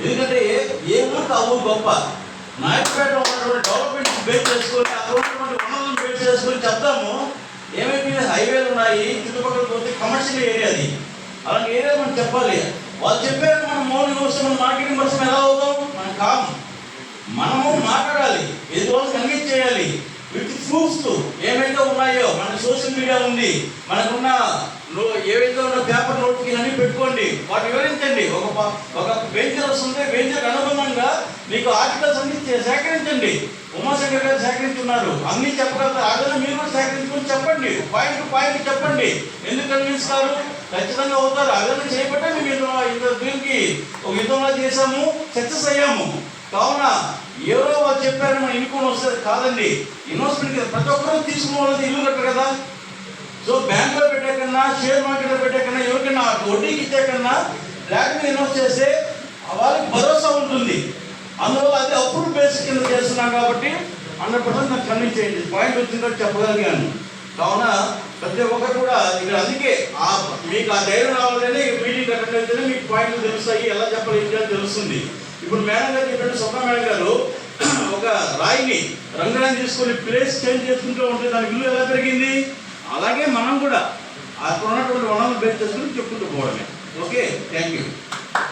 ఎందుకంటే ఏ ఊరికి ఆ ఊరు గొప్ప. నాయకుపేట ఉన్నటువంటి డెవలప్మెంట్ బేస్ చేసుకొని అక్కడ ఉన్నటువంటి వనరులను బేస్ చేసుకొని చెప్తాము. ఏమైపోయింది, హైవేలు ఉన్నాయి, చుట్టుపక్కల పోతే కమర్షియల్ ఏరియా అది, అలాంటి ఏరియా మనం చెప్పాలి. వాళ్ళు చెప్పారు, మనం మౌనం చూస్తే మనం మార్కెటింగ్ పర్సన్ ఎలా అవుతాం? మనం కాము. మనము మాట్లాడాలి, ఎదుటి కన్విన్స్ చేయాలి విత్ ప్రూఫ్స్. ఏమైతే ఉన్నాయో మన సోషల్ మీడియా ఉంది, మనకున్న ఏవైతే ఉన్న పేపర్ నోట్కి అన్నీ పెట్టుకోండి, వాటి వివరించండి. ఒక వెంచర్స్ ఉంటే వెంచర్ అనుబంధంగా మీకు ఆర్టికల్స్ అన్ని సేకరించండి. ఉమాశంకర్ గారు సేకరించున్నారు, అన్నీ చెప్పగలుగుతారు. అదే మీరు కూడా సేకరించుకొని చెప్పండి, పాయింట్ టు పాయింట్ చెప్పండి. ఎందుకు కన్విన్స్ కాదు? ఖచ్చితంగా అవుతారు. అదన్నీ చేయబట్టే మేము దీనికి ఒక యుద్ధంలో చేసాము, సక్సెస్ అయ్యాము. కావున ఎవరో వాళ్ళు చెప్పారు మనం ఇన్కమ్ వస్తుంది కాదండి. ఇన్వెస్ట్మెంట్ ప్రతి ఒక్కరూ తీసుకున్న వాళ్ళది ఇల్లు కట్టరు కదా. సో బ్యాంకులో పెట్టే కన్నా, షేర్ మార్కెట్లో పెట్టే కన్నా, ఎవరికైనా వడ్డీకి ఇచ్చే కన్నా ఫ్లాట్ మీద ఇన్వెస్ట్ చేస్తే వాళ్ళకి భరోసా ఉంటుంది. అందువల్ల అది అప్రూవ్ బేసిక్ కింద చేస్తున్నాం కాబట్టి 100% నాకు కన్విన్స్ చేయండి. పాయింట్ వచ్చిందో చెప్పగలిగాను. కావున ప్రతి ఒక్కరు కూడా ఇక్కడ అందుకే మీకు ఆ ధైర్యం రావాలని మీటింగ్ అటెండ్ అయితేనే మీకు పాయింట్లు తెలుస్తాయి, ఎలా చెప్పాలి ఏంటి అని తెలుస్తుంది. ఇప్పుడు మేడం గారు చెప్పినట్టు స్వప్న మేడం గారు ఒక రాయిని రంగురాయిని తీసుకొని ప్లేస్ చేంజ్ చేసుకుంటూ ఉంటే దాని విలువ ఎలా పెరిగింది? అలాగే మనం కూడా అక్కడ ఉన్నటువంటి వనరులు బేస్ చేసుకుని చెప్పుకుంటూ పోవడమే. Okay, thank you.